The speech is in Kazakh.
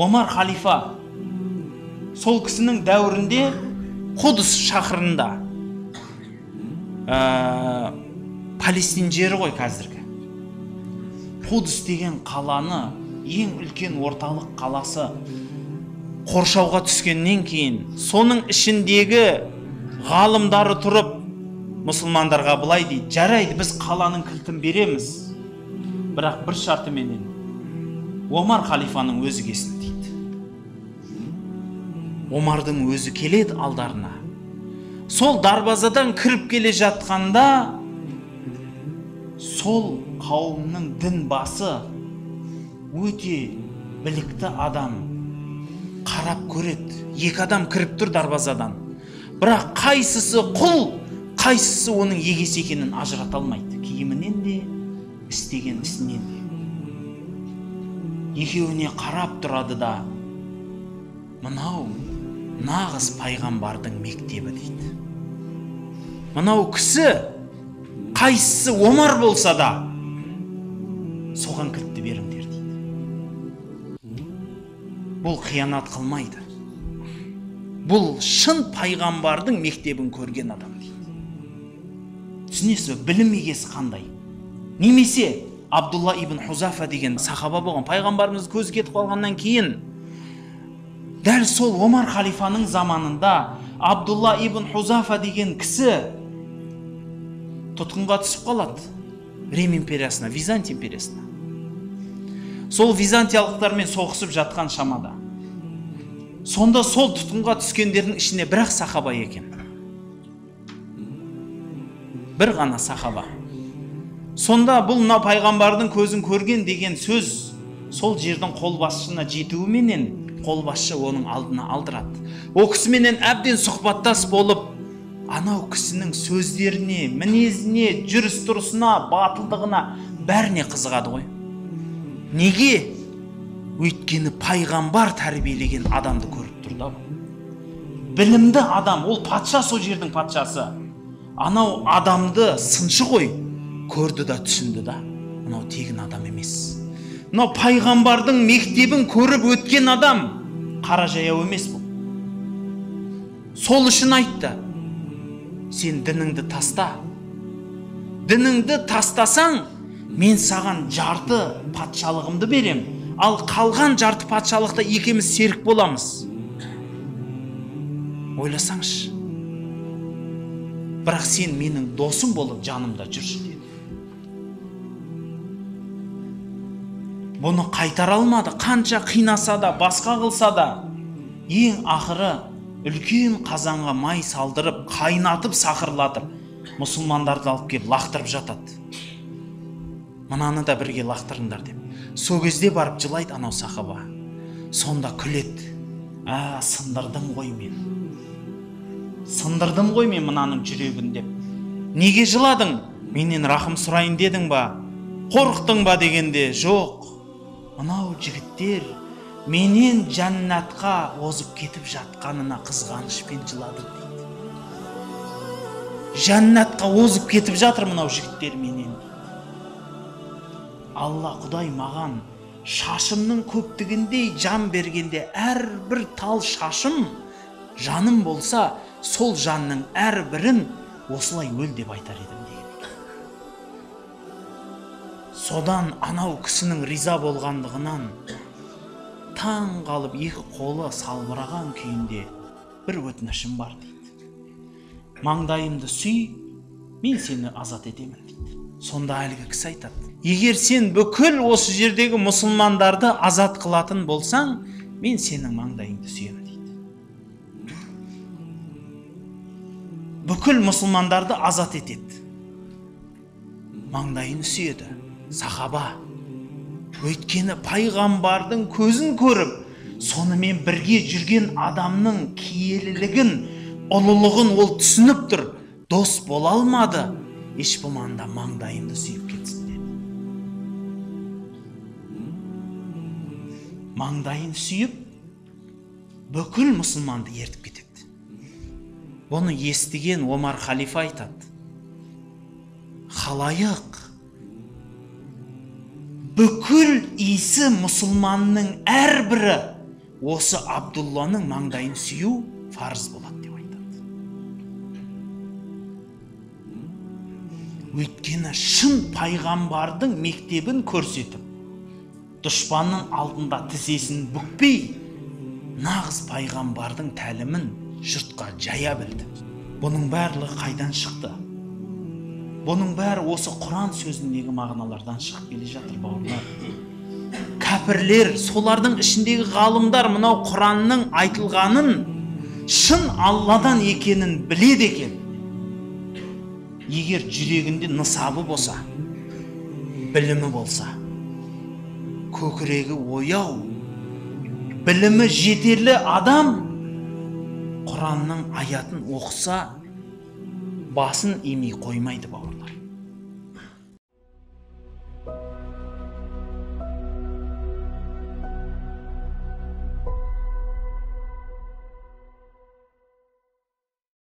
Омар халифа сол кісінің дәуірінде Қудыс шаһарында, Палестин жері ғой қазіргі. Қудыс деген қаланы, ең үлкен орталық қаласы қоршауға түскеннен кейін, соның ішіндегі ғалымдары тұрып, мұсылмандарға былай дейді: жарайды, біз қаланың кілтін береміз, бірақ бір шартыменен Омар халифаның өзі келсін дейді. Омардың өзі келеді алдарына. Сол дарбазадан кіріп келе жатқанда, сол қауымның дін басы, өте білікті адам қарап көреді. Екі адам кіріп тұр дарбазадан, бірақ қайсысы құл, қайсысы оның егесі екенін ажырата алмайды. Киімінен де, істеген ісінен де. Екеуіне қарап тұрады да, мынау нағыз пайғамбардың мектебі дейді. Мынау кісі қайсысы Омар болса да, соған кілтті беріңдер дейді. Бұл қиянат қылмайды. Бұл шын пайғамбардың мектебін көрген адам дейді. Түсінесіз бе, білім егесі қандай? Немесе Абдулла ибн Хузафа деген сахаба болған, пайғамбарымыз көзі кетіп қалғаннан кейін, дәл сол Омар халифаның заманында Абдулла ибн Хузафа деген кісі тұтқынға түсіп қалады Рим империясына, Визант империясына. Сол византиялықтармен соғысып жатқан шамада. Сонда сол тұтқынға түскендердің ішіне бір-ақ сахаба екен. Бір ғана сахаба. Сонда бұл мына пайғамбардың көзін көрген деген сөз сол жердің қолбасшысына жетуіменен, қолбасшы оның алдына алдырады. О кісіменен әбден сұхбаттас болып, анау кісінің сөздеріне, мінезіне, жүріс-тұрысына, батылдығына бәріне қызығады ғой. Неге? Өйткені пайғамбар тәрбиелеген адамды көріп тұр да. Білімді адам, ол патша, сол жердің патшасы. Анау адамды сыншы ғой, көрді да түсінді да, мынау тегін адам емес. Мынау пайғамбардың мектебін көріп өткен адам, қара жаяу емес бұл. Сол үшін айтты: сен дініңді таста. Дініңді тастасаң, мен саған жарты патшалығымды берем, ал қалған жарты патшалықта екеуміз серік боламыз. Ойласаңшы. Бірақ сен менің досым болып жанымда жүрші деді. Бұны қайтара алмады, қанша қинаса да, басқа қылса да, ең ақыры үлкен қазанға май салдырып, қайнатып, сақырлатып, мұсылмандарды алып келіп лақтырып жатады. Мынаны да бірге лақтырыңдар деп. Сол кезде барып жылайды анау сахаба. Сонда күледі: сындырдым ғой мен. Сындырдым ғой мен мынаның жүрегін деп. Неге жыладың? Менен рахым сұрайын дедің ба? Қорықтың ба дегенде, жоқ. Мынау жігіттер менен жәннатқа озып кетіп жатқанына қызғанышпен жыладым дейді. Жәннатқа озып кетіп жатыр мынау жігіттер менен. Алла Құдай маған шашымның көптігіндей жан бергенде, әрбір тал шашым жаным болса, сол жанның әрбірін осылай өл деп айтар едім деген. Содан анау кісінің риза болғандығынан таң қалып, екі қолы салбыраған күйінде: бір өтінішім бар дейді. Маңдайымды сүй, мен сені азат етемін дейді. Сонда әлгі кісі айтады: егер сен бүкіл осы жердегі мұсылмандарды азат қылатын болсаң, мен сенің маңдайыңды сүйемін дейді. Бүкіл мұсылмандарды азат етеді. Маңдайын сүйеді сахаба. Өйткені пайғамбардың көзін көріп, сонымен бірге жүрген адамның киелілігін, ұлылығын ол түсініп тұр. Дос бола алмады, еш болмағанда маңдайымды сүйіп кетсін деді. Маңдайын сүйіп, бүкіл мұсылманды ертіп кетеді. Бұны естіген Омар халифа айтады: халайық, бүкіл исі мұсылманның әрбірі осы Абдулланың маңдайын сүю фарыз болады деп айтады. Өйткені шын пайғамбардың мектебін көрсетіп, дұшпанның алдында тізесін бүкпей, нағыз пайғамбардың тәлімін жұртқа жая білді. Бұның барлығы қайдан шықты? Бұның бәрі осы Құран сөзіндегі мағыналардан шығып келе жатыр, бауырлар. Кәпірлер, солардың ішіндегі ғалымдар мынау Құранның айтылғанын шын Алладан екенін біледі екен. Егер жүрегінде нысабы болса, білімі болса, көкірегі ояу, білімі жетерлі адам Құранның аятын оқыса, басын имей қоймайды, бауыр.